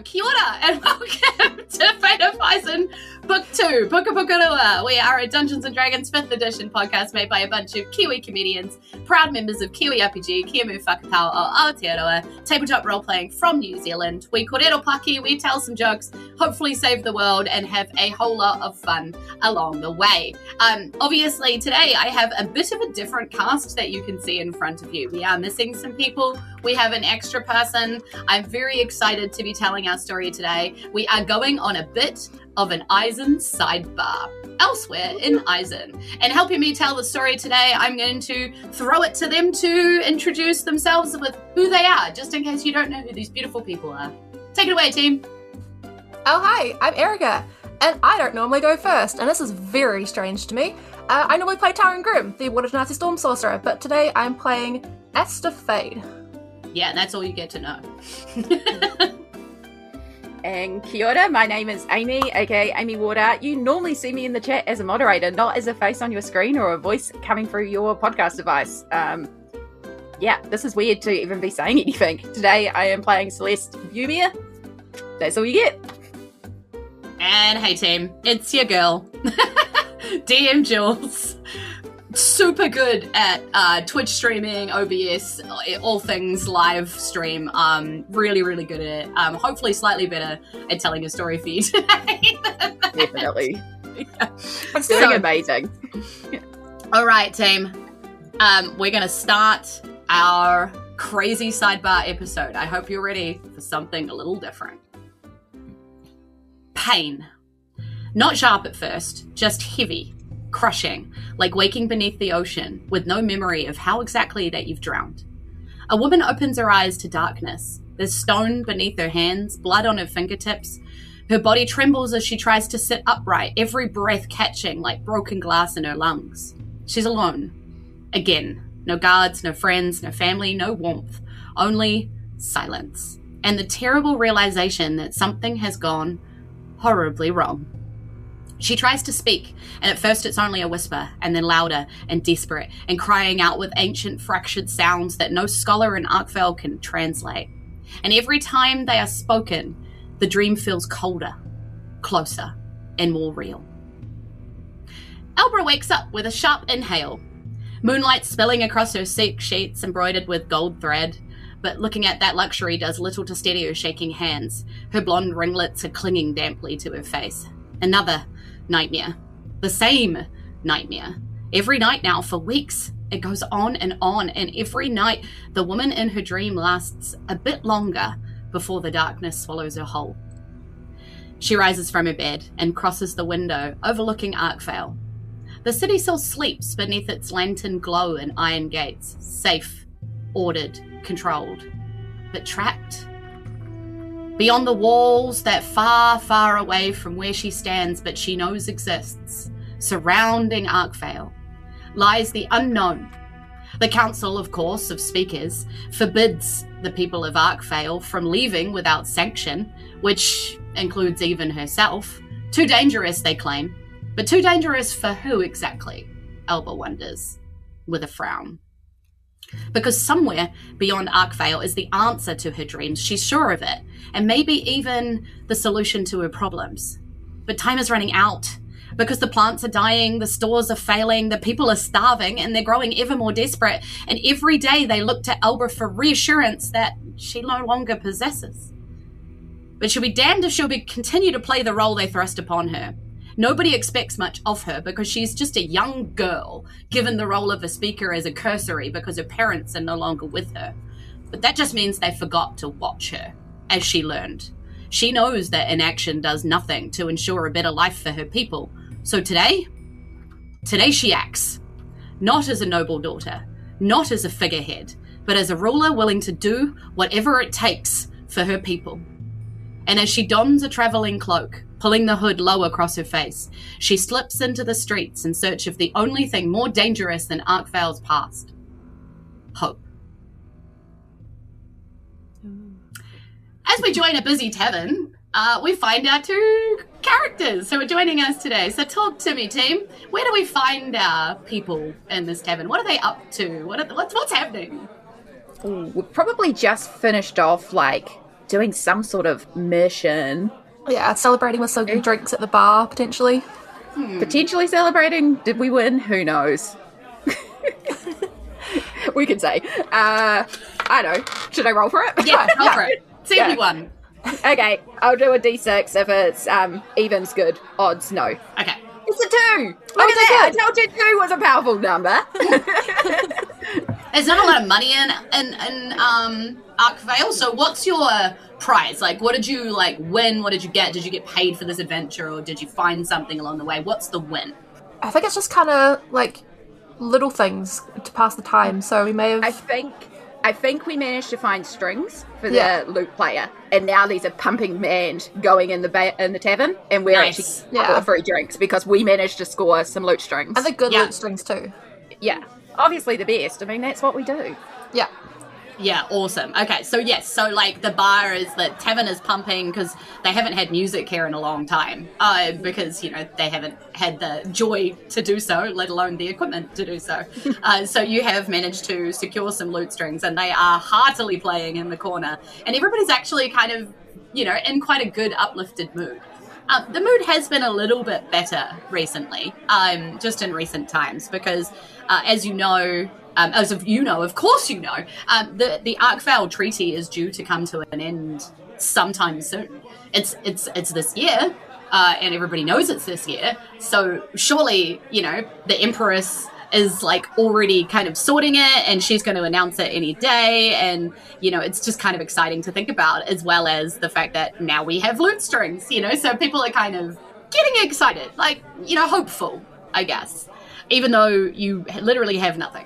Kia ora, and welcome to Fate of Isen Book 2, Puka Pukarua. We are a Dungeons & Dragons 5th edition podcast made by a bunch of Kiwi comedians, proud members of Kiwi RPG, Kia Mu Whakatau o Aotearoa, tabletop role-playing from New Zealand. We korero paki, we tell some jokes, hopefully save the world, and have a whole lot of fun along the way. Obviously, today I have a bit of a different cast that you can see in front of you. We are missing some people. We have an extra person. I'm very excited to be telling our story today. We are going on a bit of an Isen sidebar elsewhere in Isen. And helping me tell the story today, I'm going to throw it to them to introduce themselves with who they are, just in case you don't know who these beautiful people are. Take it away, team. Oh, hi, I'm Erika, and I don't normally go first, and this is very strange to me. I normally play Towering Grim, the Water Genasi Storm Sorcerer, but today I'm playing Aster Fade. Yeah, that's all you get to know. And kia ora, my name is Amie, aka Amie Ward. You normally see me in the chat as a moderator, not as a face on your screen or a voice coming through your podcast device. Yeah, this is weird to even be saying anything. Today I am playing Celeste Burgisser. That's all you get. And hey team, it's your girl, DM Julz. Super good at Twitch streaming, OBS, all things live stream. Really, really good at it. Hopefully slightly better at telling a story for you today. Definitely. Yeah. It's doing amazing. All right, team. We're going to start our crazy sidebar episode. I hope you're ready for something a little different. Pain. Not sharp at first, just heavy. Crushing, like waking beneath the ocean, with no memory of how exactly that you've drowned. A woman opens her eyes to darkness. There's stone beneath her hands, blood on her fingertips. Her body trembles as she tries to sit upright, every breath catching like broken glass in her lungs. She's alone. Again. No guards, no friends, no family, no warmth. Only silence. And the terrible realization that something has gone horribly wrong. She tries to speak, and at first it's only a whisper, and then louder and desperate, and crying out with ancient fractured sounds that no scholar in Arkvale can translate. And every time they are spoken, the dream feels colder, closer, and more real. Elbra wakes up with a sharp inhale. Moonlight spilling across her silk sheets embroidered with gold thread, but looking at that luxury does little to steady her shaking hands. Her blonde ringlets are clinging damply to her face. Another nightmare. The same nightmare. Every night now for weeks. It goes on, and every night the woman in her dream lasts a bit longer before the darkness swallows her whole. She rises from her bed and crosses the window overlooking Arkvale. The city still sleeps beneath its lantern glow and iron gates. Safe, ordered, controlled. But trapped? Beyond the walls that far, far away from where she stands but she knows exists, surrounding Arkvale, lies the unknown. The Council, of course, of Speakers, forbids the people of Arkvale from leaving without sanction, which includes even herself. Too dangerous, they claim. But too dangerous for who exactly? Elba wonders, with a frown. Because somewhere beyond Arkvale is the answer to her dreams, she's sure of it, and maybe even the solution to her problems. But time is running out, because the plants are dying, the stores are failing, the people are starving, and they're growing ever more desperate, and every day they look to Elba for reassurance that she no longer possesses. But she'll be damned if she'll continue to play the role they thrust upon her. Nobody expects much of her because she's just a young girl, given the role of a speaker as a cursory because her parents are no longer with her. But that just means they forgot to watch her, as she learned. She knows that inaction does nothing to ensure a better life for her people. So today she acts. Not as a noble daughter, not as a figurehead, but as a ruler willing to do whatever it takes for her people. And as she dons a traveling cloak, pulling the hood low across her face, she slips into the streets in search of the only thing more dangerous than Arkvale's past. Hope. As we join a busy tavern, we find our two characters who are joining us today. So talk to me, team. Where do we find our people in this tavern? What are they up to? What's happening? We've probably just finished off, doing some sort of mission. Yeah, celebrating with some drinks at the bar, potentially. Potentially celebrating. Did we win? Who knows? We could say. I know. Should I roll for it? Yeah, roll for it. See if you won. Okay, I'll do a d6. If it's evens, good. Odds, no. Okay. It's a 2! Look at that! I told you 2 was a powerful number. There's not a lot of money in Arkvale, so what's your prize? Like, what did you, win? What did you get? Did you get paid for this adventure, or did you find something along the way? What's the win? I think it's just kind of, little things to pass the time, so we may have... I think we managed to find strings for the loot player, and now there's a pumping band going in the tavern, and we're actually got free drinks because we managed to score some loot strings. And the good loot strings too. Yeah, obviously the best. I mean, that's what we do. Yeah. Yeah, awesome. Okay, so yes, the bar the tavern is pumping because they haven't had music here in a long time, because, they haven't had the joy to do so, let alone the equipment to do so. So you have managed to secure some loot strings, and they are heartily playing in the corner, and everybody's actually kind of, in quite a good uplifted mood. The mood has been a little bit better recently, just in recent times, because as of course you know, the Arkvale Treaty is due to come to an end sometime soon. It's this year, and everybody knows it's this year. So surely, the Empress is already kind of sorting it, and she's going to announce it any day. And it's just kind of exciting to think about, as well as the fact that now we have loot strings. So people are kind of getting excited, hopeful, I guess, even though you literally have nothing.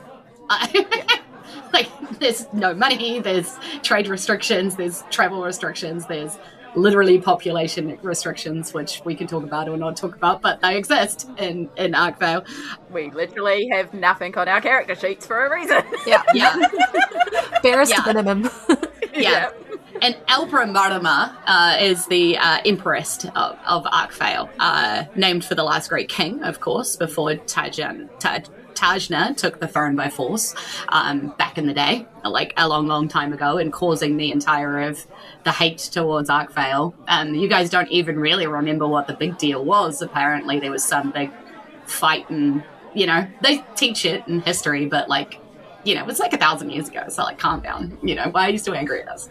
There's no money, there's trade restrictions, there's travel restrictions, there's literally population restrictions, which we can talk about or not talk about, but they exist in Arkvale. We literally have nothing on our character sheets for a reason. Yeah. Barest minimum. Yeah. And Alpra Marama is the Empress of Arkvale, named for the last great king, of course, before Tajna took the throne by force back in the day, a long time ago, and causing the entire of the hate towards Arkvale. You guys don't even really remember what the big deal was. Apparently there was some big fight, and, they teach it in history, but, it's 1,000 years ago, so, calm down. Why are you still angry at us?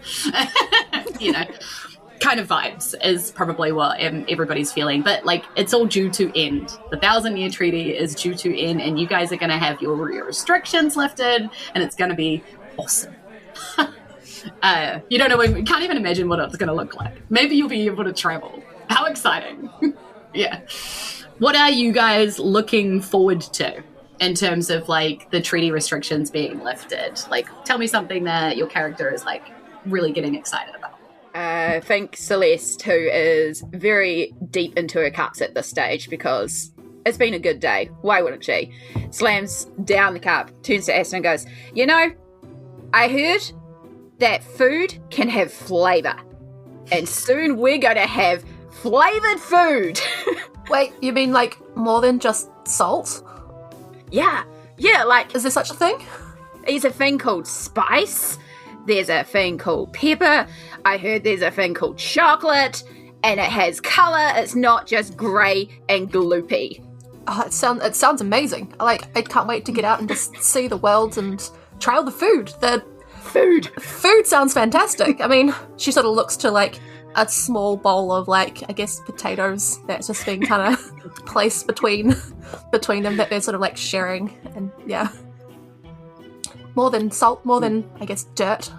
Kind of vibes is probably what everybody's feeling, but it's all due to end. The 1,000-year treaty is due to end, and you guys are going to have your restrictions lifted, and it's going to be awesome. You don't know, you can't even imagine what it's going to look like. Maybe you'll be able to travel. How exciting. Yeah. What are you guys looking forward to in terms of the treaty restrictions being lifted? Tell me something that your character is really getting excited about. I think Celeste, who is very deep into her cups at this stage because it's been a good day. Why wouldn't she? Slams down the cup, turns to Aster and goes, I heard that food can have flavour. And soon we're going to have flavoured food. Wait, you mean more than just salt? Yeah, Is there such a thing? There's a thing called spice. There's a thing called pepper. I heard there's a thing called chocolate, and it has colour. It's not just grey and gloopy. Oh, it sounds amazing. I can't wait to get out and just see the world and try all the food. The food sounds fantastic. I mean, she sort of looks to a small bowl of potatoes that's just being kind of placed between them, that they're sort of sharing, and yeah. More than salt, more than, I guess, dirt.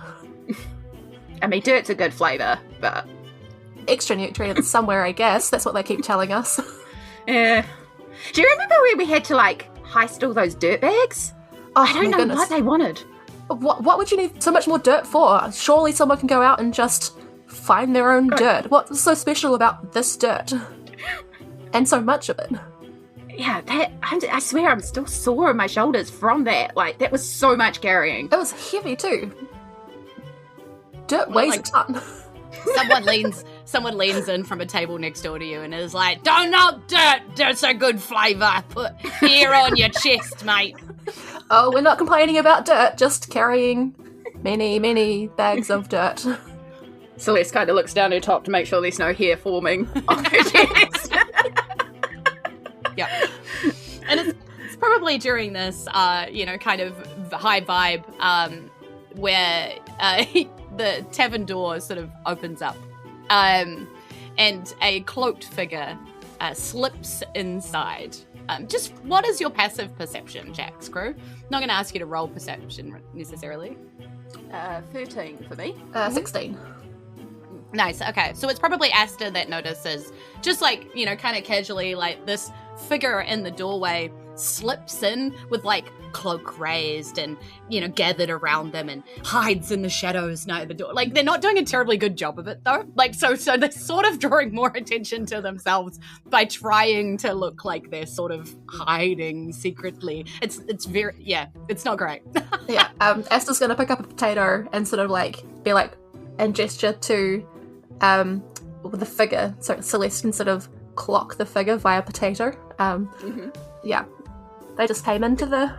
I mean, dirt's a good flavour, but... Extra nutrients somewhere, I guess. That's what they keep telling us. Yeah. Do you remember where we had to, heist all those dirt bags? Oh, I don't know what they wanted. What would you need so much more dirt for? Surely someone can go out and just find their own dirt. What's so special about this dirt? And so much of it. Yeah, I swear I'm still sore on my shoulders from that. That was so much carrying. It was heavy too. Dirt weighs a ton. Someone leans in from a table next door to you and is like, "Don't knock dirt. Dirt's a good flavour. Put here on your chest, mate." Oh, we're not complaining about dirt. Just carrying many, many bags of dirt. Celeste kind of looks down her top to make sure there's no hair forming on her chest. Yeah. And it's probably during this, kind of high vibe where the tavern door sort of opens up and a cloaked figure slips inside. Just what is your passive perception, Jack's crew? Not going to ask you to roll perception necessarily. 13 for me. 16. Nice, okay. So it's probably Aster that notices, just like, kind of casually, like this figure in the doorway slips in with like cloak raised and, gathered around them and hides in the shadows near the door. Like, they're not doing a terribly good job of it though. Like, so they're sort of drawing more attention to themselves by trying to look like they're sort of hiding secretly. It's very, it's not great. Yeah, Aster's gonna pick up a potato and sort of like be like, and gesture to the figure, so Celeste can sort of clock the figure via potato. Yeah, they just came into the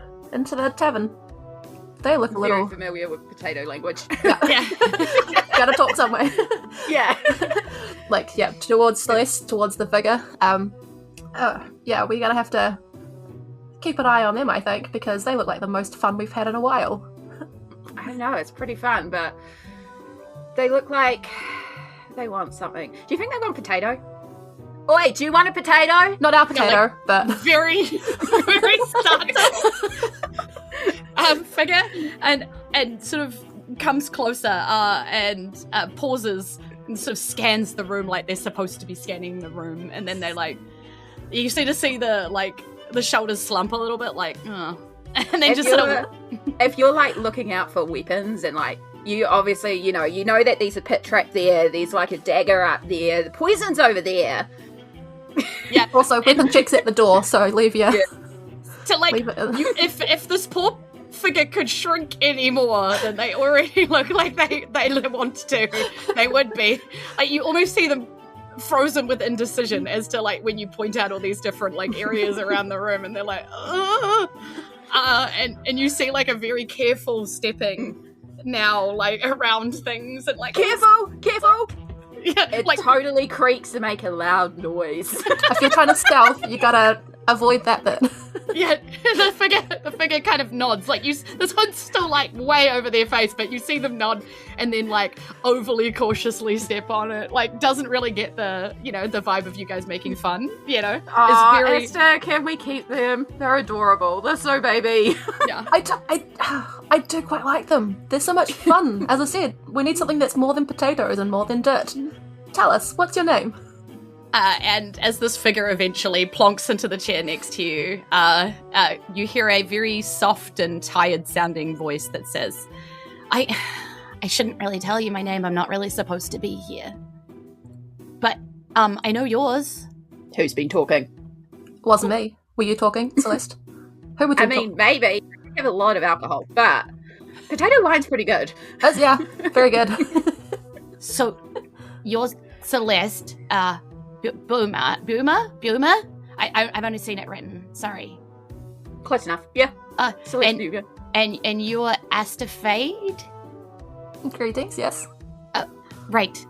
tavern. They look a little very familiar with potato language. Yeah. Gotta talk somewhere. Yeah. Towards Celeste, towards the figure. We're gonna have to keep an eye on them, I think, because they look like the most fun we've had in a while. I know, it's pretty fun, but they look like they want something. Do you think they want potato? Oh, wait, do you want a potato? Not our potato, but very, very startled figure, and sort of comes closer and pauses and sort of scans the room like they're supposed to be scanning the room, and then they like, you see the shoulders slump a little bit, like, and then just sort of. If you're like looking out for weapons and like. You obviously, you know that there's a pit trap there, there's like a dagger up there, the poison's over there. Yeah. Also, weapon checks at the door, so leave your... Yeah. So, like, if this poor figure could shrink any more, then they already look like they want to. They would be. Like, you almost see them frozen with indecision as to, like, when you point out all these different, like, areas around the room, and they're like, and you see, like, a very careful stepping now, like, around things, and like, careful! Yeah, it like, totody creaks to make a loud noise. If you're trying to stealth, you gotta avoid that bit. Yeah, the figure kind of nods, like, this hood's still like way over their face, but you see them nod and then like overly cautiously step on it, like doesn't really get the the vibe of you guys making fun, It's very... Aster, can we keep them? They're adorable, they're so baby. Yeah. I do quite like them. They're so much fun. As I said, we need something that's more than potatoes and more than dirt. Tell us, what's your name? And as this figure eventually plonks into the chair next to you, you hear a very soft and tired-sounding voice that says, I shouldn't really tell you my name. I'm not really supposed to be here. But, I know yours. Who's been talking? Wasn't me. Were you talking, Celeste? Who would you talk? Maybe. I have a lot of alcohol, but potato wine's pretty good. Yeah, very good. So, you're Celeste, Boomer? I've only seen it written. Sorry. Close enough. Yeah. Celeste and you're Aster Fade? Greetings, yes. Right.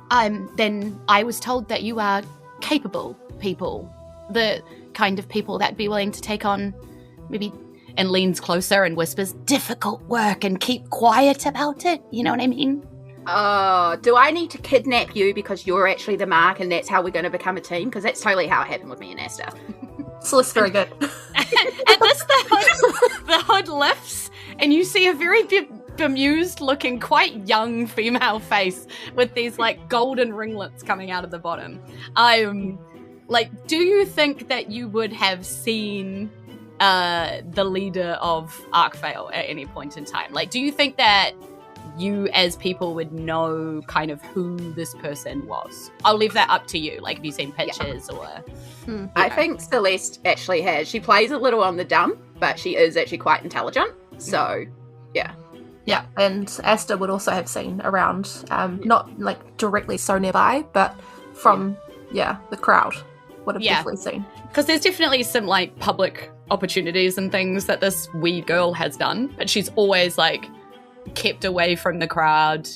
Then I was told that you are capable people. The kind of people that'd be willing to take on maybe, and leans closer and whispers, difficult work and keep quiet about it. You know what I mean? Do I need to kidnap you because you're actually the mark and that's how we're going to become a team? Because that's totally how it happened with me and Aster. Celeste, very good. And this, the hood lifts and you see a very bemused looking, quite young female face with these like golden ringlets coming out of the bottom. Like, do you think that you would have seen the leader of Arkvale at any point in time? Like, do you think that you as people would know kind of who this person was? I'll leave that up to you. Like, have you seen pictures or... I think Celeste actually has. She plays a little on the dumb, but she is actually quite intelligent. So, yeah. Yeah, and Aster would also have seen around, not like directly so nearby, but from, the crowd would have definitely seen. Because there's definitely some like public opportunities and things that this wee girl has done, but she's always like kept away from the crowd,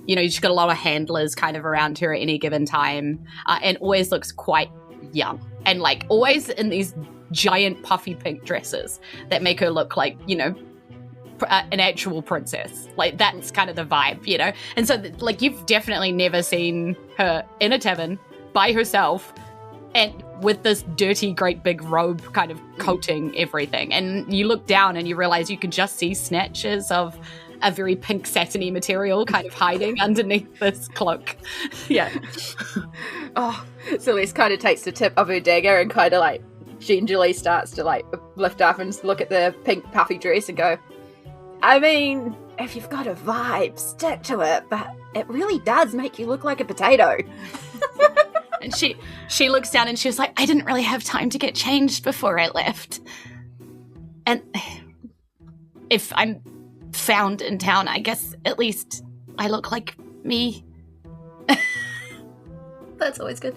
she's got a lot of handlers kind of around her at any given time, and always looks quite young, and like always in these giant puffy pink dresses that make her look like, an actual princess. Like that's kind of the vibe, And so like you've definitely never seen her in a tavern by herself and with this dirty great big robe kind of coating everything. And you look down and you realize you can just see snatches of a very pink satiny material kind of hiding underneath this cloak. Yeah. Oh, Celeste kind of takes the tip of her dagger and kind of like gingerly starts to like lift up and look at the pink puffy dress and go, I mean, if you've got a vibe, stick to it, but it really does make you look like a potato. And she looks down and she's like, I didn't really have time to get changed before I left. And if I'm found in town, I guess at least I look like me. That's always good.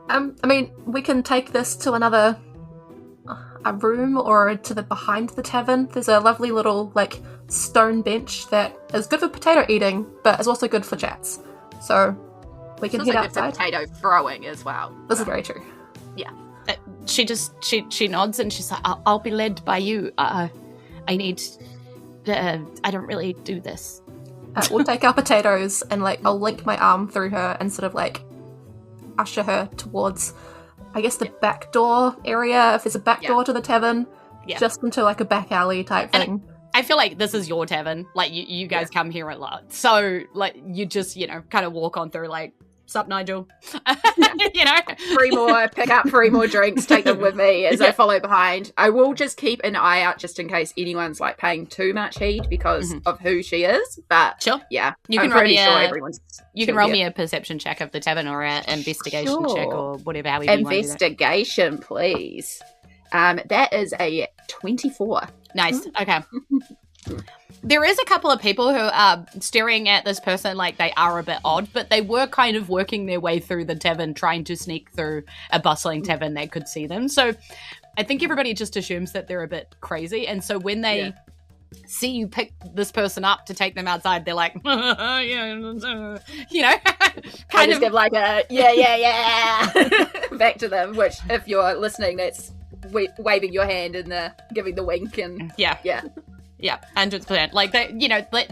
I mean, we can take this to another a room or to the behind the tavern. There's a lovely little like stone bench that is good for potato eating, but is also good for chats. So we can head outside. Potato throwing as well. This is very true. Yeah. She nods and she's like, I'll be led by you. I don't really do this. We'll take our potatoes and like I'll link my arm through her and sort of like usher her towards, I guess, the back door area, if there's a back door to the tavern, just into like a back alley type thing. I feel like this is your tavern. Like you guys come here a lot. So like you just, kind of walk on through like, sup, Nigel? Pick up 3 more drinks, take them with me as I follow behind. I will just keep an eye out just in case anyone's like paying too much heed because of who she is. But sure. Yeah, you I'm can pretty sure everyone's you can roll me a perception check of the tavern or an investigation check or whatever. Investigation, please. That is a 24. Nice. Okay. There is a couple of people who are staring at this person like they are a bit odd, but they were kind of working their way through the tavern, trying to sneak through a bustling tavern that could see them. So I think everybody just assumes that they're a bit crazy. And so when they see you pick this person up to take them outside, they're like, kind of give like a, back to them, which if you're listening, that's waving your hand and giving the wink and Yeah, 100%. Like,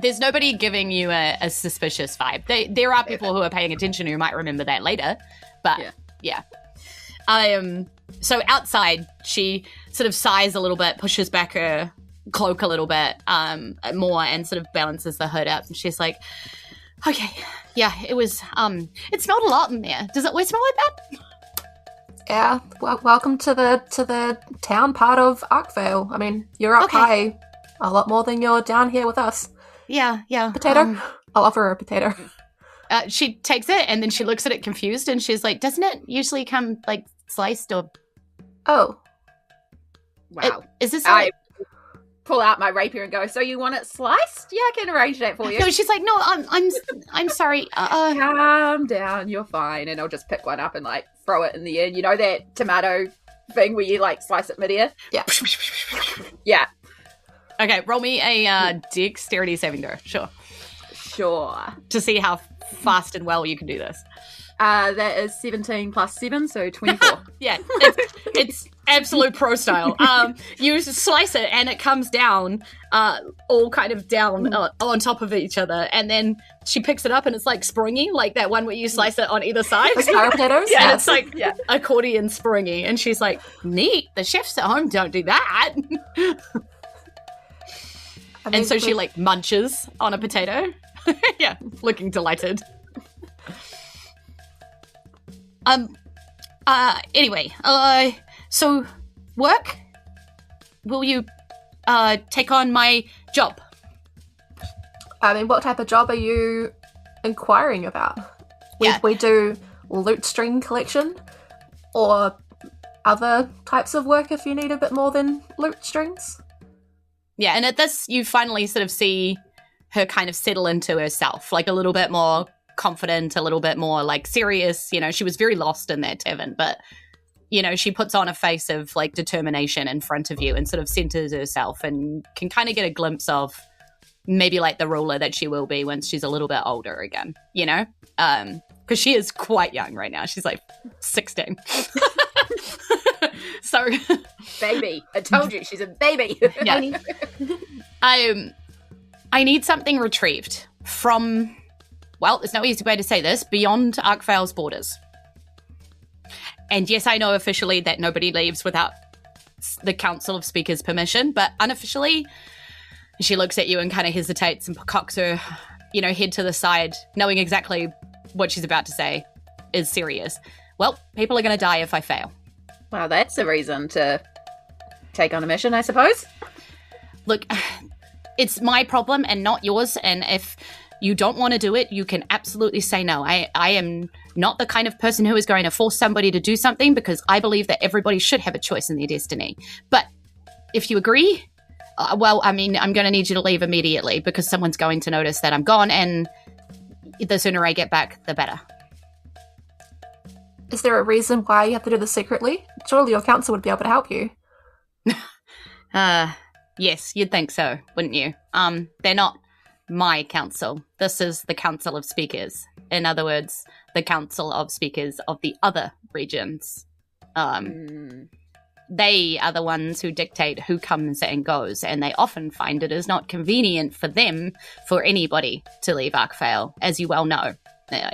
there's nobody giving you a suspicious vibe. There are people who are paying attention who might remember that later, but yeah. So outside, she sort of sighs a little bit, pushes back her cloak a little bit more, and sort of balances the hood up. And she's like, "Okay, yeah, it was. It smelled a lot in there. Does it always smell like that?" Yeah. Well, welcome to the town part of Arkvale. I mean, you're up high. A lot more than you're down here with us. Yeah. Potato? I'll offer her a potato. She takes it and then she looks at it confused and she's like, doesn't it usually come like sliced or... Oh. Wow. Is this... I pull out my rapier and go, so you want it sliced? Yeah, I can arrange that for you. No, she's like, no, I'm sorry. Calm down, you're fine. And I'll just pick one up and like throw it in the air. You know that tomato thing where you like slice it mid-air? Yeah. Yeah. Okay, roll me a dexterity saving throw. Sure. To see how fast and well you can do this. That is 17 plus 7, so 24. Yeah, it's absolute pro style. You slice it and it comes down, all kind of down on top of each other, and then she picks it up and it's like springy, like that one where you slice it on either side. Spiral potatoes? Yeah, and it's like accordion springy, and she's like, neat, the chefs at home don't do that. And so she like munches on a potato. Yeah, looking delighted. Anyway, so work? Will you take on my job? I mean, what type of job are you inquiring about? We do loot string collection or other types of work if you need a bit more than loot strings. Yeah, and at this, you finally sort of see her kind of settle into herself, like a little bit more confident, a little bit more like serious. She was very lost in that tavern, but, she puts on a face of like determination in front of you and sort of centers herself and can kind of get a glimpse of maybe like the ruler that she will be when she's a little bit older again, you know? Because she is quite young right now. She's like 16. So baby. I told you, she's a baby. Yeah. I need something retrieved from, well, there's no easy way to say this, beyond Arkvale's borders. And yes, I know officially that nobody leaves without the Council of Speakers' permission, but unofficially, she looks at you and kind of hesitates and cocks her, head to the side, knowing exactly what she's about to say is serious. Well, people are going to die if I fail. Well, that's a reason to take on a mission, I suppose. Look, it's my problem and not yours, and if you don't want to do it, you can absolutely say no. I am not the kind of person who is going to force somebody to do something, because I believe that everybody should have a choice in their destiny. But if you agree, I'm going to need you to leave immediately, because someone's going to notice that I'm gone, and the sooner I get back, the better. Is there a reason why you have to do this secretly? Surely your council would be able to help you. Yes, you'd think so, wouldn't you? They're not my council. This is the Council of Speakers. In other words, the Council of Speakers of the other regions. They are the ones who dictate who comes and goes, and they often find it is not convenient for them for anybody to leave Arkvale, as you well know.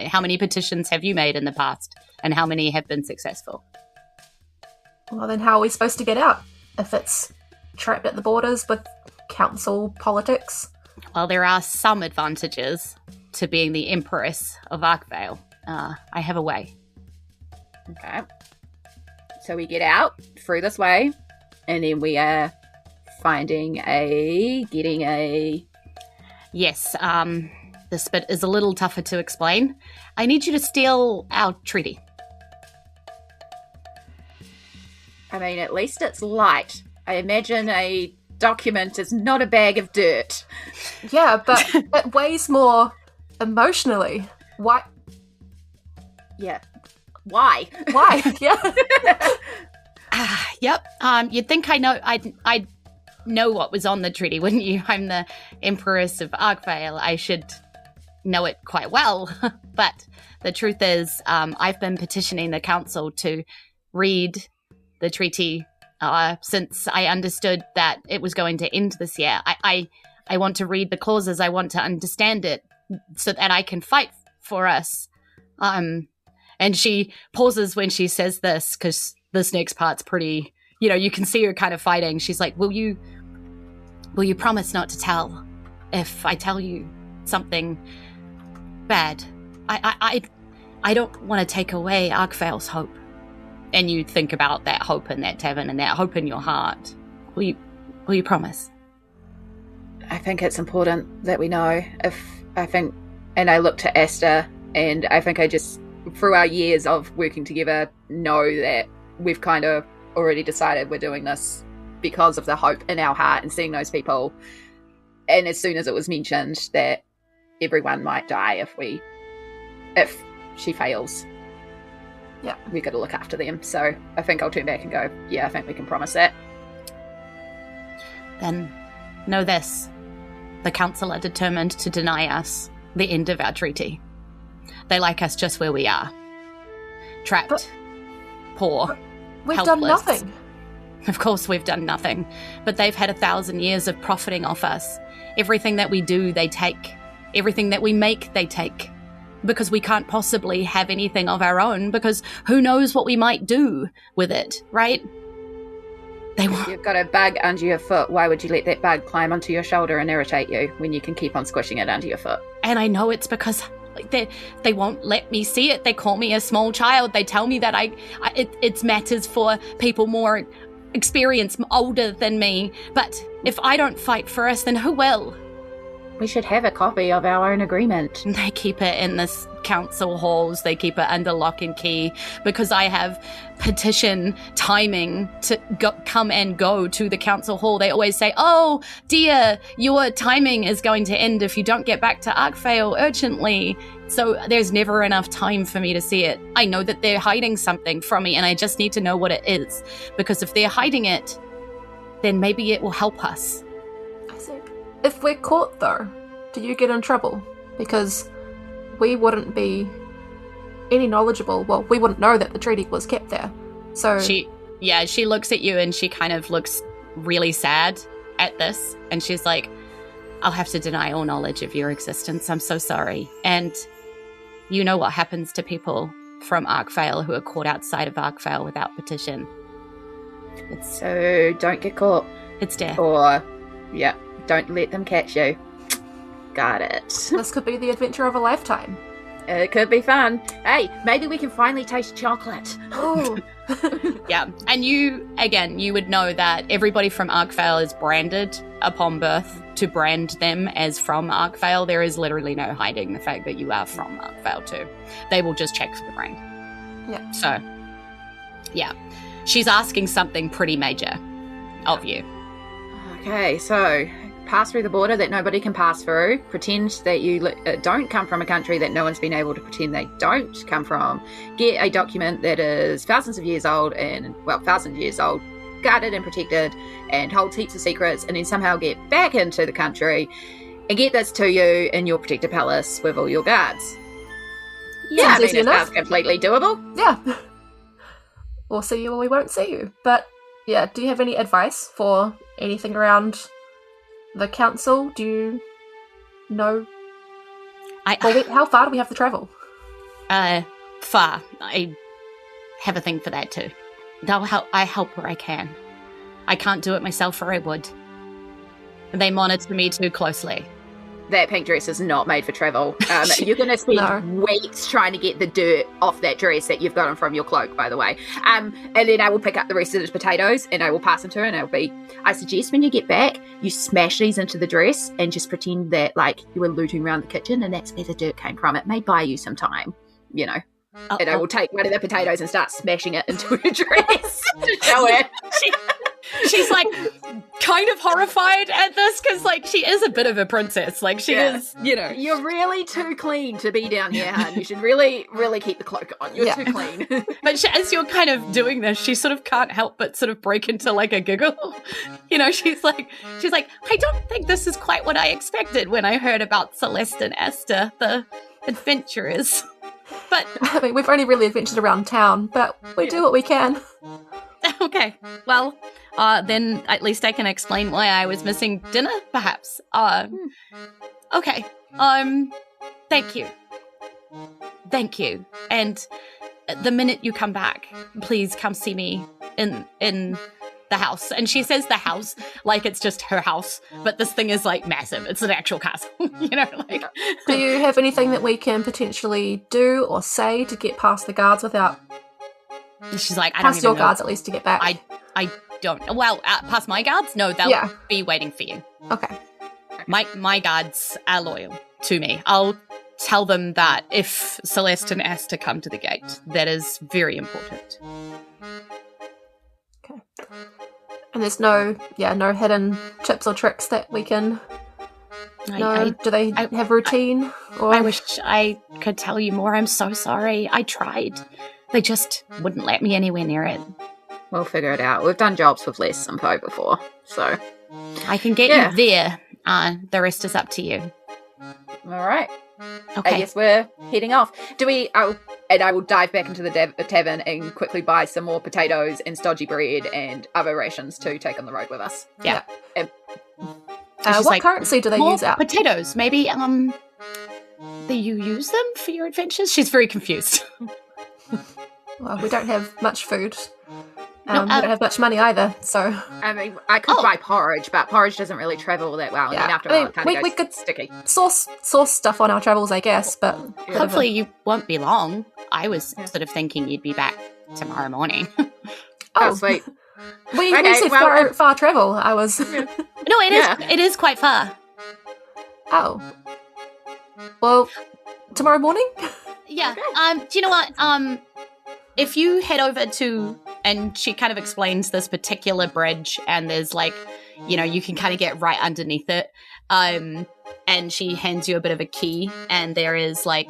How many petitions have you made in the past, and how many have been successful? Well, then how are we supposed to get out if it's trapped at the borders with council politics? Well, there are some advantages to being the Empress of Arkvale. I have a way. Okay. So we get out through this way, and then we are getting a... Yes, this bit is a little tougher to explain. I need you to steal our treaty. I mean, at least it's light. I imagine a document is not a bag of dirt. Yeah, but it weighs more emotionally. Why? Yeah. Why? Why? Yeah. Yep. You'd think I know what was on the treaty, wouldn't you? I'm the Empress of Arkvale. I should know it quite well. But the truth is, I've been petitioning the council to read the treaty since I understood that it was going to end this year. I want to read the clauses. I want to understand it so that I can fight for us. And she pauses when she says this, because this next part's pretty, you can see her kind of fighting. She's like, will you promise not to tell if I tell you something bad? I don't want to take away Arkvale's hope. And you think about that hope in that tavern and that hope in your heart. Will you promise? I think it's important that we know. And I look to Aster, and I think I just, through our years of working together, know that we've kind of already decided we're doing this because of the hope in our heart and seeing those people. And as soon as it was mentioned that everyone might die if she fails, yeah, we've got to look after them. So I think I'll turn back and go, yeah, I think we can promise that. Then know this. The council are determined to deny us the end of our treaty. They like us just where we are. Trapped, poor, we've helpless. done nothing. Of course we've done nothing. But they've had 1,000 years of profiting off us. Everything that we do, they take. Everything that we make, they take. Because we can't possibly have anything of our own, because who knows what we might do with it, right? You've got a bug under your foot. Why would you let that bug climb onto your shoulder and irritate you when you can keep on squishing it under your foot? And I know it's because they won't let me see it. They call me a small child. They tell me that it's matters for people more experienced, older than me. But if I don't fight for us, then who will? We should have a copy of our own agreement. They keep it in the council halls. They keep it under lock and key because I have petition timing to come and go to the council hall. They always say, oh, dear, your timing is going to end if you don't get back to Arkvale urgently. So there's never enough time for me to see it. I know that they're hiding something from me, and I just need to know what it is. Because if they're hiding it, then maybe it will help us. I see. If we're caught, though, do you get in trouble? Because we wouldn't be any knowledgeable. Well, we wouldn't know that the treaty was kept there. So she looks at you and she kind of looks really sad at this. And she's like, I'll have to deny all knowledge of your existence. I'm so sorry. And you know what happens to people from Arkvale who are caught outside of Arkvale without petition. So don't get caught. It's death. Or, yeah, don't let them catch you. Got it. this could be the adventure of a lifetime. It could be fun. Hey, maybe we can finally taste chocolate. Oh. Yeah, and you would know that everybody from Arkvale is branded upon birth to brand them as from Arkvale. There is literally no hiding the fact that you are from Arkvale too. They will just check for the brand. Yeah. So, yeah. She's asking something pretty major of you. Okay, so pass through the border that nobody can pass through. Pretend that you don't come from a country that no one's been able to pretend they don't come from. Get a document that is thousands of years old, guarded and protected, and holds heaps of secrets, and then somehow get back into the country and get this to you in your protected palace with all your guards. Yeah, I mean, it sounds completely doable. Yeah. We'll see you or we won't see you. But, yeah, do you have any advice for anything around the council? Do you know? How far do we have to travel? Far. I have a thing for that too. I help where I can. I can't do it myself or I would. They monitor me too closely. That pink dress is not made for travel. You're going to spend weeks trying to get the dirt off that dress that you've gotten from your cloak, by the way. And then I will pick up the rest of the potatoes and I will pass them to her, and I suggest when you get back, you smash these into the dress and just pretend that, like, you were looting around the kitchen and that's where the dirt came from. It may buy you some time, you know. And I will take one of the potatoes and start smashing it into her dress to show her. She's like kind of horrified at this because, like, she is a bit of a princess. Like, she is, you know. You're really too clean to be down here, hun. You should really, really keep the cloak on. You're too clean. But as you're kind of doing this, she sort of can't help but sort of break into like a giggle. You know, she's like, I don't think this is quite what I expected when I heard about Celeste and Aster, the adventurers. But I mean, we've only really adventured around town, but we do what we can. Okay, well, then at least I can explain why I was missing dinner, perhaps. Okay, thank you. Thank you. And the minute you come back, please come see me in the house. And she says the house like it's just her house, but this thing is like massive. It's an actual castle, you know, like. Do you have anything that we can potentially do or say to get past the guards without? She's like, I don't even your know. Guards at least to get back. I don't know. Well, past my guards? No, they'll be waiting for you. Okay. My guards are loyal to me. I'll tell them that if Celeste and Aster come to the gate, that is very important. Okay. And there's no hidden tips or tricks that we can. Do they have routine? I wish I could tell you more. I'm so sorry. I tried. They just wouldn't let me anywhere near it. We'll figure it out. We've done jobs with less info before, so. I can get you there. The rest is up to you. All right. Okay. I guess we're heading off. And I will dive back into the tavern and quickly buy some more potatoes and stodgy bread and other rations to take on the road with us. Yeah. What currency do they use out? Potatoes. Maybe, do you use them for your adventures? She's very confused. Well, we don't have much food. We don't have much money either, so. I mean, I could buy porridge, but porridge doesn't really travel that well. Yeah. And after a while, it kind of we goes could sticky. Source stuff on our travels, I guess, but. Hopefully you won't be long. I was sort of thinking you'd be back tomorrow morning. Oh, sweet. We said far travel. I was. No, it is quite far. Oh. Well, tomorrow morning? Yeah. Do you know what? If you head over to, and she kind of explains this particular bridge, and there's like, you know, you can kind of get right underneath it. And she hands you a bit of a key, and there is like,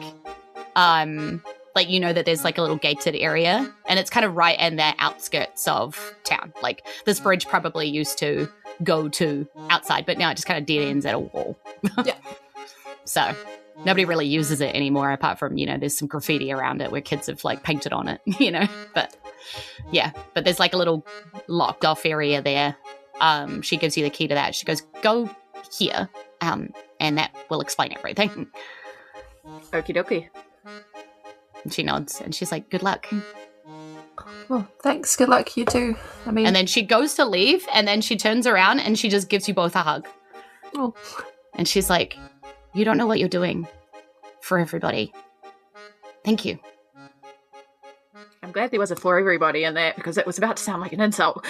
you know that there's like a little gated area, and it's kind of right in the outskirts of town. Like, this bridge probably used to go to outside, but now it just kind of dead ends at a wall. Yeah. So nobody really uses it anymore, apart from, there's some graffiti around it where kids have like painted on it, but yeah, but there's like a little locked off area there. She gives you the key to that. She goes, go here, and that will explain everything. Okie dokie. And she nods and she's like, good luck. Well, thanks. Good luck, you too. And then she goes to leave, and then she turns around and she just gives you both a hug. Oh. And she's like, you don't know what you're doing for everybody. Thank you. I'm glad there was a for everybody in that, because it was about to sound like an insult.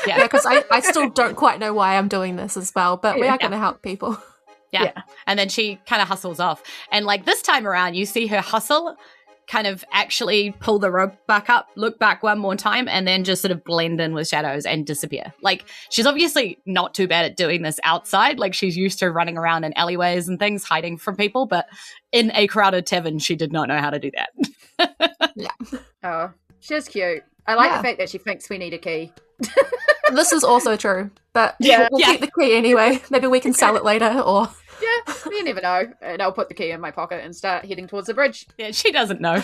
Yeah, because I still don't quite know why I'm doing this as well, but we are going to help people. Yeah. And then she kind of hustles off. And like this time around, you see her hustle, kind of actually pull the rope back up, look back one more time, and then just sort of blend in with shadows and disappear. Like, she's obviously not too bad at doing this outside. Like, she's used to running around in alleyways and things, hiding from people, but in a crowded tavern, she did not know how to do that. Yeah. Oh, she's cute. I like the fact that she thinks we need a key. This is also true, but we'll keep the key anyway. Maybe we can sell it later, or... Yeah, you never know. And I'll put the key in my pocket and start heading towards the bridge. Yeah, she doesn't know.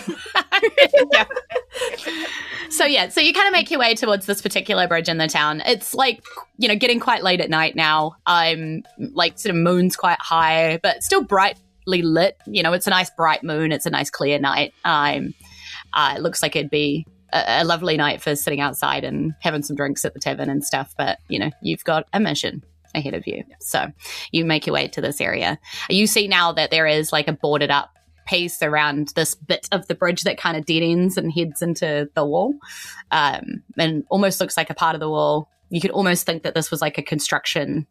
Yeah. So you kind of make your way towards this particular bridge in the town. It's like, getting quite late at night now. Like sort of moon's quite high, but still brightly lit. It's a nice bright moon. It's a nice clear night. It looks like it'd be a lovely night for sitting outside and having some drinks at the tavern and stuff. But, you've got a mission ahead of you. So you make your way to this area. You see now that there is like a boarded up piece around this bit of the bridge that kind of dead ends and heads into the wall, and almost looks like a part of the wall. You could almost think that this was like a construction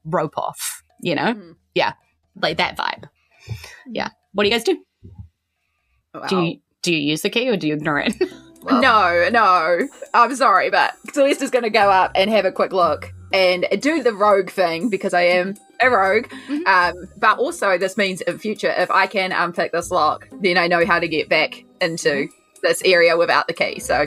rope off, Yeah, like that vibe. Yeah. What do you guys do? Wow. Do you use the key or do you ignore it? Well. No. I'm sorry, but Celeste is going to go up and have a quick look and do the rogue thing, because I am a rogue. Mm-hmm. But also this means in future, if I can unpick this lock, then I know how to get back into this area without the key. So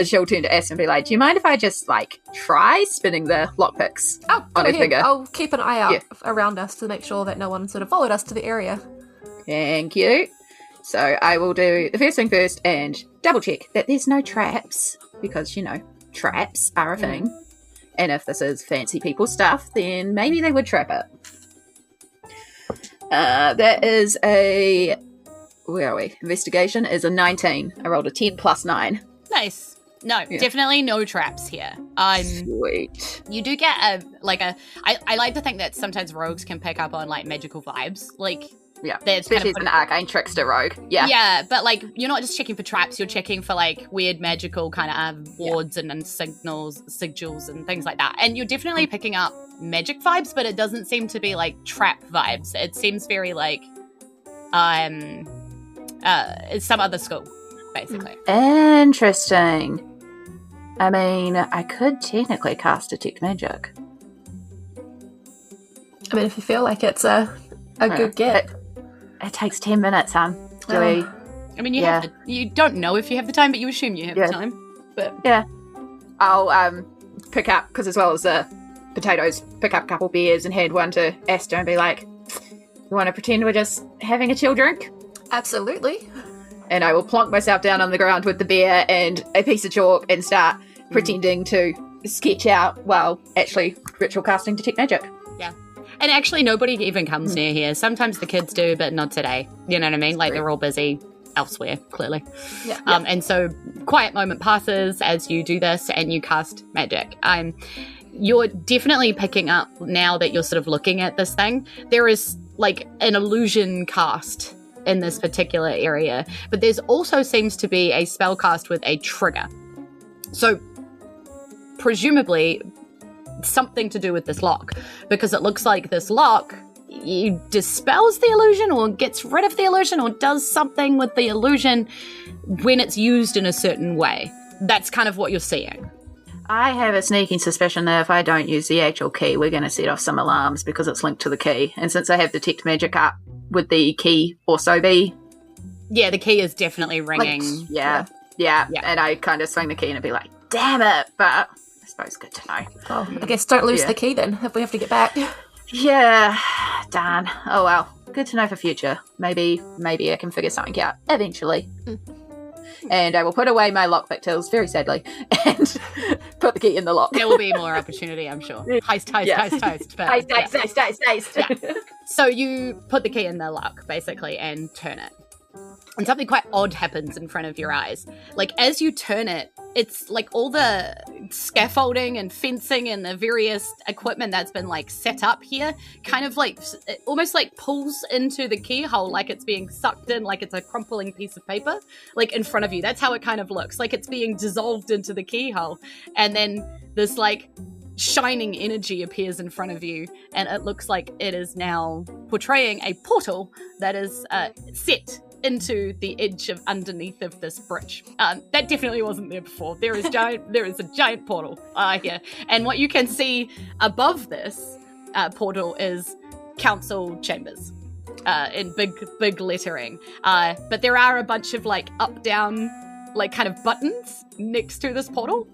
she'll turn to Aster and be like, do you mind if I just try spinning the lockpicks on her finger? I'll keep an eye out around us to make sure that no one sort of followed us to the area. Thank you. So I will do the first thing first and double check that there's no traps, because, traps are a thing. And if this is fancy people stuff, then maybe they would trap it. That is where are we? Investigation is a 19. I rolled a 10 plus 9. Nice. No, definitely no traps here. Sweet. You do get I like to think that sometimes rogues can pick up on magical vibes. Yeah, especially as an arcane trickster rogue. Yeah, but you're not just checking for traps, you're checking for weird magical kind of wards and sigils and things like that. And you're definitely picking up magic vibes, but it doesn't seem to be trap vibes. It seems very it's some other school, basically. Interesting. I mean, I could technically cast Detect Magic. I mean, if you feel like it's a good get. It takes 10 minutes, I mean, you don't know if you have the time, but you assume you have the time. But I'll pick up, because as well as the potatoes, pick up a couple beers and hand one to Aster and be like, you want to pretend we're just having a chill drink? Absolutely. And I will plonk myself down on the ground with the beer and a piece of chalk and start pretending to sketch out while actually ritual casting Detect Magic. Yeah. And actually, nobody even comes near here. Sometimes the kids do, but not today. You know what I mean? They're all busy elsewhere, clearly. Yeah. And so, quiet moment passes as you do this and you cast magic. You're definitely picking up, now that you're sort of looking at this thing, there is an illusion cast in this particular area, but there's also seems to be a spell cast with a trigger. So, presumably something to do with this lock, because it looks like this lock dispels the illusion or gets rid of the illusion or does something with the illusion when it's used in a certain way. That's kind of what you're seeing. I have a sneaking suspicion that if I don't use the actual key, we're going to set off some alarms because it's linked to the key. And since I have Detect Magic up, would the key also be? Yeah, the key is definitely ringing. Yeah. And I kind of swing the key and I'd be like, damn it, but suppose good to know. Oh, I guess don't lose the key then, if we have to get back. Yeah, darn. Oh well, good to know for future. Maybe I can figure something out eventually. And I will put away my lockpick tools, very sadly, and put the key in the lock. There will be more opportunity, I'm sure. Heist. But, Heist. Yeah. So you put the key in the lock, basically, and turn it. And something quite odd happens in front of your eyes. Like, as you turn it, it's like all the scaffolding and fencing and the various equipment that's been like set up here kind of like it almost like pulls into the keyhole, like it's being sucked in, like it's a crumpling piece of paper, like in front of you. That's how it kind of looks, like it's being dissolved into the keyhole. And then this like shining energy appears in front of you, and it looks like it is now portraying a portal that is set into the edge of underneath of this bridge. That definitely wasn't there before. There is a giant portal here, and what you can see above this portal is council chambers in big lettering. But there are a bunch of like up down like kind of buttons next to this portal.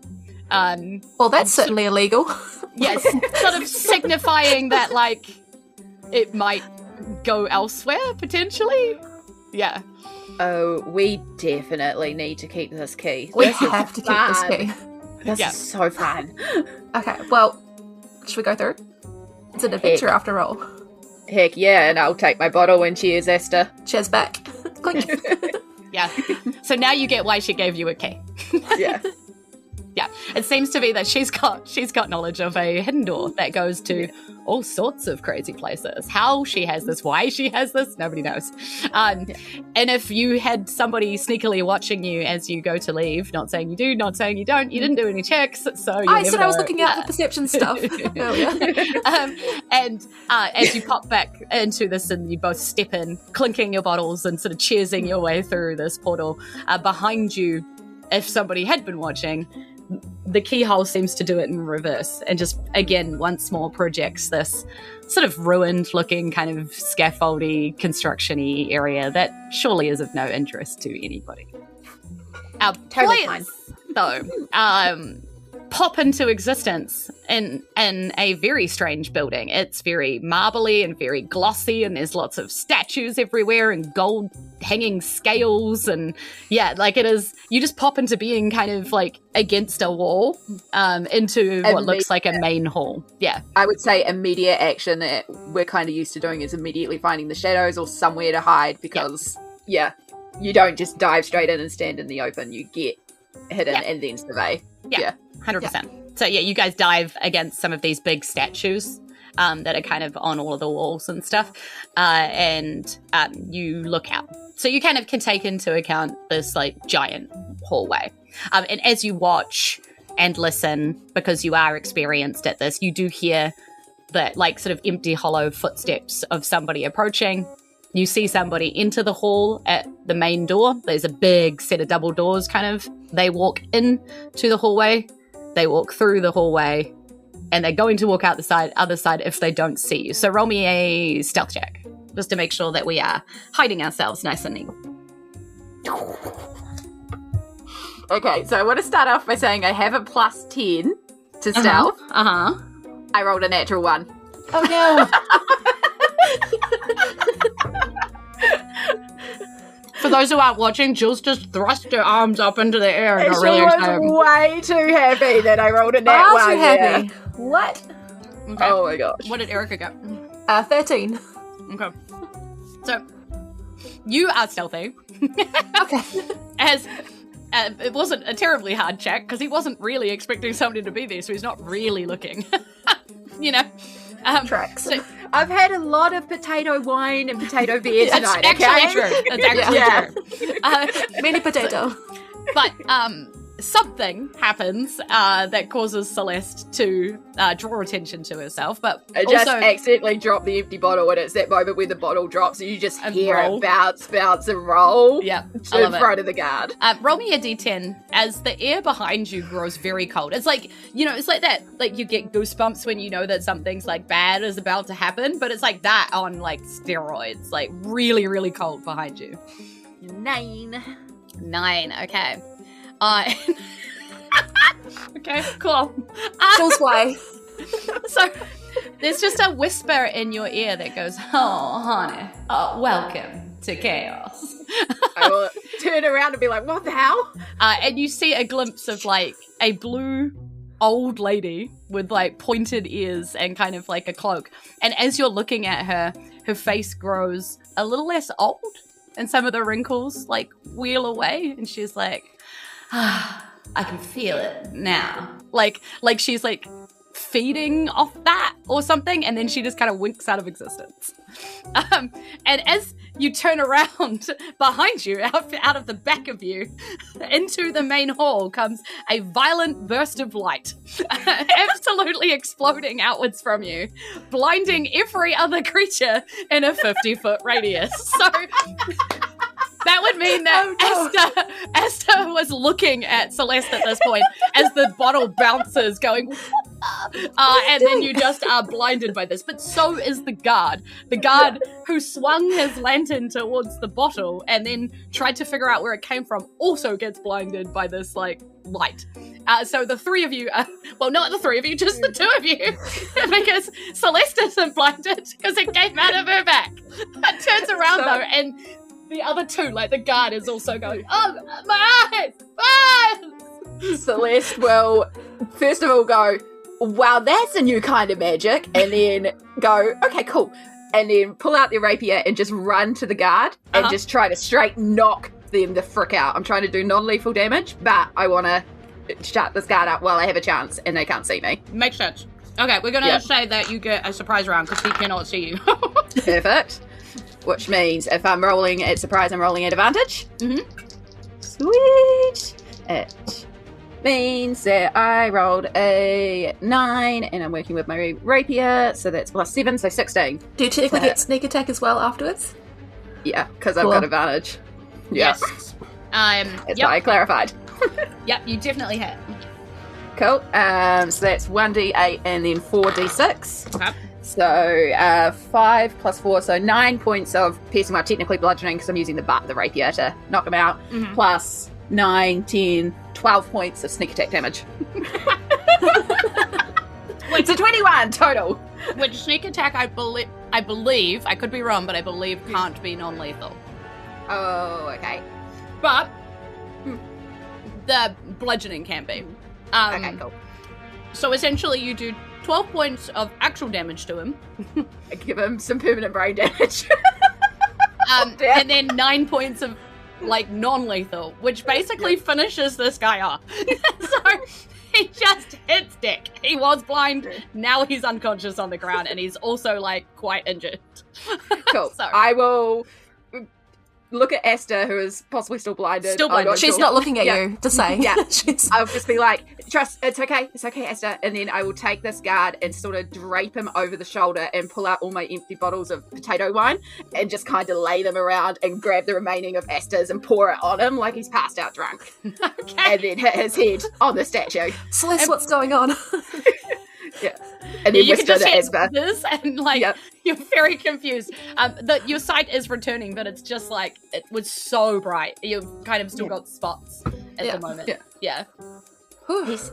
Well, that's certainly illegal. Yes, sort of signifying that like it might go elsewhere potentially. Yeah. Oh, we definitely need to keep this key. We have to keep this key. This is so fun. Okay, well, should we go through? It's an adventure after all. Heck yeah, and I'll take my bottle and cheers, Aster. Cheers back. Clink. Yeah. So now you get why she gave you a key. Yeah. Yeah, it seems to be that she's got knowledge of a hidden door that goes to all sorts of crazy places. How she has this, why she has this, nobody knows. And if you had somebody sneakily watching you as you go to leave, not saying you do, not saying you don't, you didn't do any checks, so you I said I was looking out for perception stuff earlier. And as you pop back into this and you both step in, clinking your bottles and sort of cheersing your way through this portal, behind you, if somebody had been watching, the keyhole seems to do it in reverse and just, again, once more projects this sort of ruined-looking kind of scaffoldy, construction-y area that surely is of no interest to anybody. Our players, though, pop into existence in a very strange building. It's very marbly and very glossy, and there's lots of statues everywhere and gold hanging scales, and yeah, like it is, you just pop into being kind of like against a wall into what looks like a main hall. Yeah. I would say immediate action that we're kind of used to doing is immediately finding the shadows or somewhere to hide, because you don't just dive straight in and stand in the open. You get hidden and then survey. Yeah. 100%. So yeah, you guys dive against some of these big statues that are kind of on all of the walls and stuff, and you look out. So you kind of can take into account this like giant hallway. And as you watch and listen, because you are experienced at this, you do hear the like sort of empty, hollow footsteps of somebody approaching. You see somebody enter the hall at the main door. There's a big set of double doors kind of. They walk in to the hallway. They walk through the hallway, and they're going to walk out the other side if they don't see you. So roll me a stealth check, just to make sure that we are hiding ourselves nice and neat. Okay, so I want to start off by saying I have a +10 to stealth. I rolled a natural 1. Oh no! For those who aren't watching, Julz just thrust her arms up into the air and got She really was excited. way too happy that I rolled a nat 1. Too happy. What? Okay. Oh my gosh. What did Erika get? 13. Okay. So, you are stealthy. Okay. As it wasn't a terribly hard check, because he wasn't really expecting somebody to be there, so he's not really looking. You know? Tracks. So, I've had a lot of potato wine and potato beer tonight, it's actually true. It's actually true. Mini potato. But something happens that causes Celeste to draw attention to herself. But I just also, accidentally dropped the empty bottle, and it's that moment where the bottle drops and you just hear roll. it bounce and roll yeah, in front of the guard. roll me a d10 as the air behind you grows very cold. It's like, you know, it's like that, like you get goosebumps when you know that something's like bad is about to happen, but it's like that on like steroids, like really, really cold behind you. 9. 9, okay. Okay, cool. Julz, why? So there's just a whisper in your ear that goes, "Oh, honey, welcome to chaos." I will turn around and be like, what the hell? And you see a glimpse of like a blue old lady with like pointed ears and kind of like a cloak. And as you're looking at her, her face grows a little less old and some of the wrinkles like wheel away. And she's like, I can feel it now. Like she's like feeding off that or something. And then she just kind of winks out of existence. And as you turn around behind you, out of the back of you, into the main hall comes a violent burst of light, absolutely exploding outwards from you, blinding every other creature in a 50-foot radius. So that would mean that Aster was looking at Celeste at this point as the bottle bounces, going, and then you just are blinded by this. But so is the guard. The guard who swung his lantern towards the bottle and then tried to figure out where it came from also gets blinded by this, like, light. So the three of you, well, not the three of you, just the two of you, because Celeste isn't blinded because it came out of her back. It turns around, though, and the other two, like the guard, is also going, oh, my eyes! Ah! Celeste will, first of all, go, wow, that's a new kind of magic, and then go, okay, cool, and then pull out the rapier and just run to the guard and just try to straight knock them the frick out. I'm trying to do non-lethal damage, but I want to shut this guard up while I have a chance and they can't see me. Makes sense. Okay, we're going to say that you get a surprise round because he cannot see you. Perfect. Which means if I'm rolling at surprise, I'm rolling at advantage. Mm-hmm. Sweet. It means that I rolled a 9 and I'm working with my rapier, so that's +7, so 16. Do you technically get sneak attack as well afterwards? Yeah, because I've got advantage. Yes. That's why I clarified. Yep, you definitely hit. Cool. So that's 1d8 and then 4d6. Okay. So 5 + 4, so 9 points of piercing, well, technically bludgeoning because I'm using the butt of the rapier to knock him out, plus 9, 10, 12 points of sneak attack damage. It's a 21 total. Which sneak attack, I believe, I could be wrong, but I believe can't be non-lethal. Oh, okay. But the bludgeoning can be. Okay, cool. So essentially you do 12 points of actual damage to him. I give him some permanent brain damage. And then 9 points of, like, non-lethal, which basically finishes this guy off. So he just hits Dick. He was blind, now he's unconscious on the ground, and he's also, like, quite injured. Cool. So I will look at Aster, who is possibly still blinded. Still blinded. She's not looking at you, just saying. Yeah. I'll just be like, trust, it's okay, Aster. And then I will take this guard and sort of drape him over the shoulder and pull out all my empty bottles of potato wine and just kind of lay them around and grab the remaining of Aster's and pour it on him like he's passed out drunk. Okay. And then hit his head on the statue. Celeste, what's going on? Yeah. And then you can whisper just to hear Aster. this and, like, you're very confused. Your sight is returning, but it's just, like, it was so bright. You've kind of still got spots at the moment. Yeah.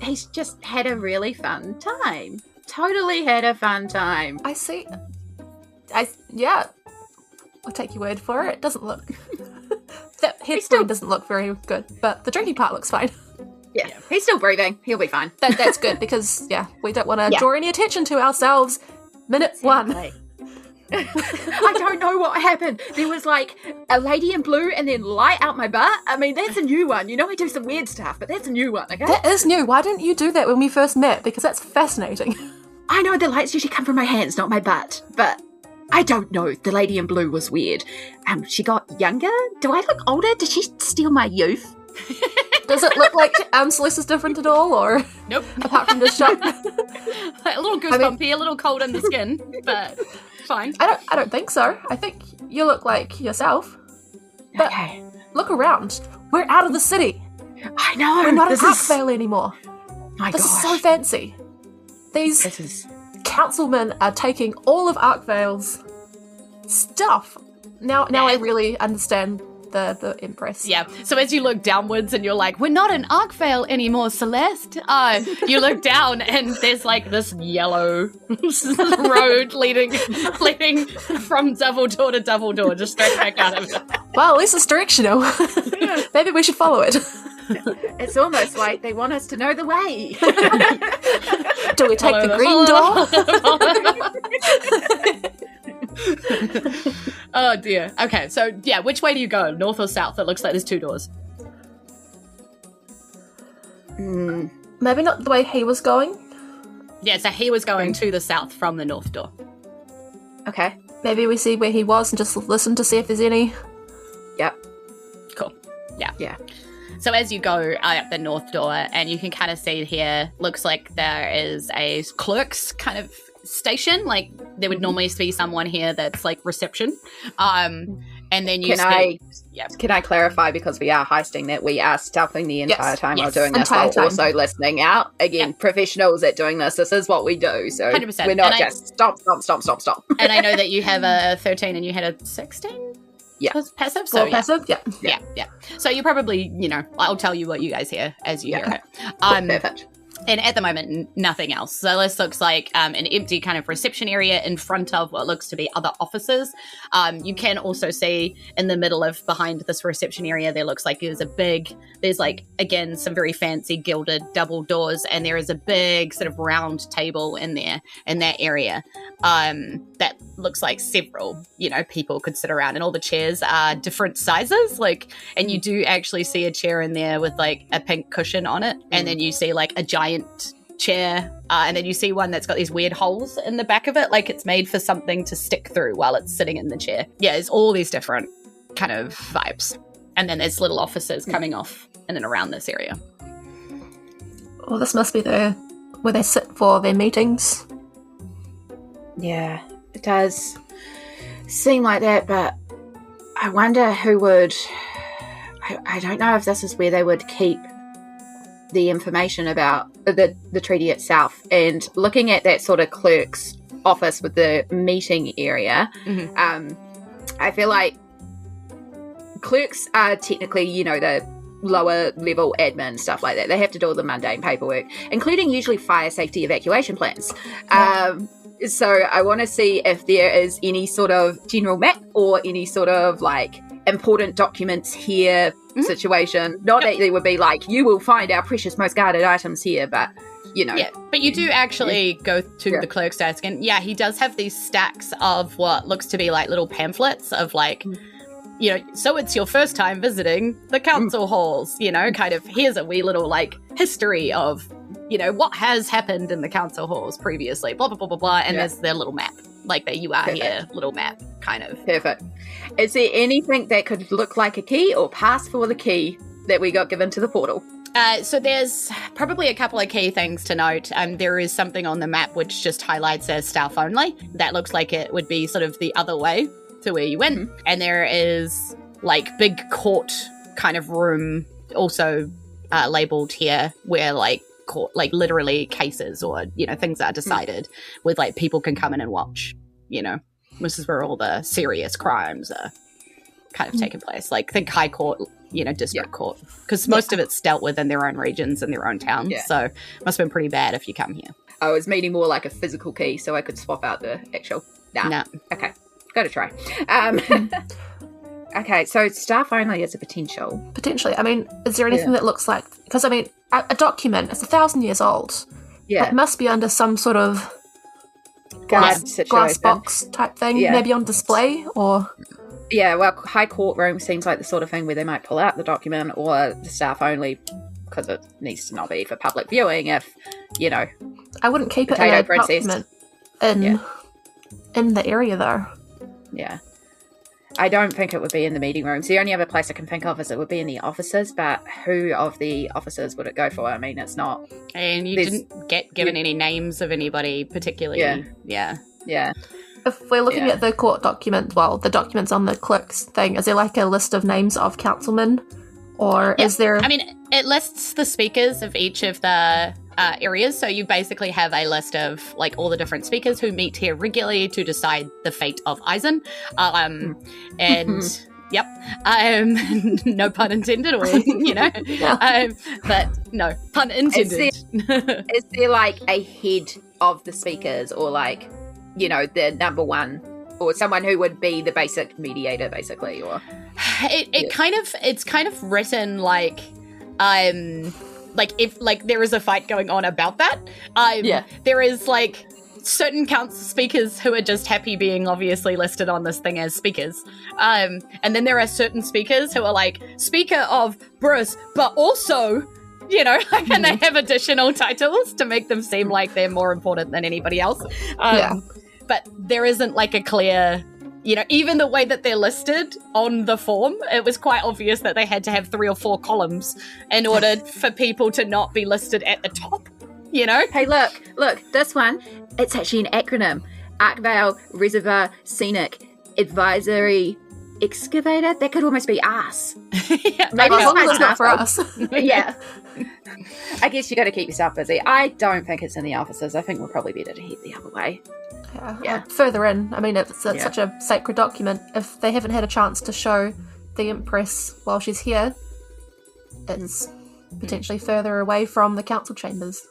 He's just had a really fun time. Totally had a fun time. I see. I'll take your word for it. It doesn't look... that head wound doesn't look very good, but the drinking part looks fine. Yeah, he's still breathing. He'll be fine. That's good, because, we don't want to draw any attention to ourselves. Minute 1. I don't know what happened. There was, like, a lady in blue and then light out my butt. I mean, that's a new one. You know I do some weird stuff, but that's a new one, okay? That is new. Why didn't you do that when we first met? Because that's fascinating. I know the lights usually come from my hands, not my butt, but I don't know. The lady in blue was weird. She got younger? Do I look older? Did she steal my youth? Does it look like Celeste is different at all, or Nope. apart from this shot? A little goosebumpy, a little cold in the skin, but fine. I don't think so. I think you look like yourself. But look around. We're out of the city. I know. We're not in Arkvale anymore. This is so fancy. These councilmen are taking all of Arkvale's stuff. Now I really understand the Empress. Yeah. So as you look downwards and you're like, we're not in Arkvale anymore, Celeste. You look down and there's like this yellow road leading from double door to double door, just straight back out of it. Well, at least it's directional. Maybe we should follow it. It's almost like they want us to know the way. Do we take the green door? Oh dear. Okay, so yeah, which way do you go? North or south? It looks like there's 2 doors. Maybe not the way he was going. Yeah, so he was going to the south from the north door. Okay. Maybe we see where he was and just listen to see if there's any. Yep. Cool. Yeah. Yeah. So as you go out the north door, and you can kind of see here, looks like there is a clerk's kind of station. Like there would normally be someone here that's like reception. And then you Can I clarify, because we are heisting, that we are stealthing the entire time while doing this, while also listening out. Again, professionals at doing this. This is what we do. So 100%. We're not just stop. And I know that you have a 13 and you had a 16? Yeah. Passive? So, passive? Yeah. So you probably, I'll tell you what you guys hear as you hear it. Perfect. And at the moment, nothing else. So this looks like an empty kind of reception area in front of what looks to be other offices. You can also see in the middle of behind this reception area, there looks like there's like, again, some very fancy gilded double doors. And there is a big sort of round table in there, in that area. That looks like several, people could sit around, and all the chairs are different sizes. And you do actually see a chair in there with like a pink cushion on it. And then you see like a giant chair, and then you see one that's got these weird holes in the back of it, like it's made for something to stick through while it's sitting in the chair. Yeah, it's all these different kind of vibes. And then there's little offices coming off in and around this area. Well, this must be where they sit for their meetings. Yeah, it does seem like that, but I wonder who would... I don't know if this is where they would keep the information about the treaty itself. And looking at that sort of clerk's office with the meeting area, I feel like clerks are technically, the lower level admin, stuff like that. They have to do all the mundane paperwork, including usually fire safety evacuation plans. So I want to see if there is any sort of general map or any sort of like important documents here situation. Not that they would be like, you will find our precious, most guarded items here, but Yeah, but you do actually go to the clerk's desk, and he does have these stacks of what looks to be like little pamphlets of like, so it's your first time visiting the council halls, kind of here's a wee little like history of, what has happened in the council halls previously, blah, blah, blah, blah, blah, and there's their little map. Like that you are here, little map, kind of. Perfect. Is there anything that could look like a key or pass for the key that we got given to the portal? So there's probably a couple of key things to note. There is something on the map which just highlights as staff only. That looks like it would be sort of the other way to where you went. And there is like big court kind of room also labelled here where like court, like literally cases or things are decided with like people can come in and watch. This is where all the serious crimes are kind of taking place. Like think high court, district court, because most of it's dealt with in their own regions and their own towns. So it must have been pretty bad if you come here. I was meaning more like a physical key so I could swap out the actual. Nah. Okay, gotta try. Okay, so staff only is a potential. Potentially. I mean, is there anything that looks like... Because, I mean, a document is 1,000 years old. Yeah. It must be under some sort of glass box type thing, maybe on display, or... Yeah, well, high courtroom seems like the sort of thing where they might pull out the document, or the staff only, because it needs to not be for public viewing if, I wouldn't keep it in a document in the area, though. Yeah. I don't think it would be in the meeting rooms. The only other place I can think of is it would be in the offices, but who of the officers would it go for? I mean, it's not... And you didn't get given any names of anybody particularly. Yeah. If we're looking at the court document, the documents on the clerk's thing, is there like a list of names of councilmen? Or is there... I mean, it lists the speakers of each of the areas, so you basically have a list of like all the different speakers who meet here regularly to decide the fate of Isen. And Yep. No pun intended, or but no pun intended. Is there like a head of the speakers, or like, the number one, or someone who would be the basic mediator, basically, or it's kind of written like if like there is a fight going on about that. There is like certain council speakers who are just happy being obviously listed on this thing as speakers. And then there are certain speakers who are like, Speaker of Bruce, but also, and they have additional titles to make them seem like they're more important than anybody else. But there isn't like a clear, even the way that they're listed on the form, it was quite obvious that they had to have 3 or 4 columns in order for people to not be listed at the top. Hey, look, this one, it's actually an acronym. Arkvale Reservoir Scenic Advisory Excavator. That could almost be us. Maybe it's not for us. Yeah. I guess you got to keep yourself busy. I don't think it's in the offices. I think we're probably better to head the other way. Further in. I mean, it's such a sacred document. If they haven't had a chance to show the Empress while she's here, it's potentially further away from the council chambers.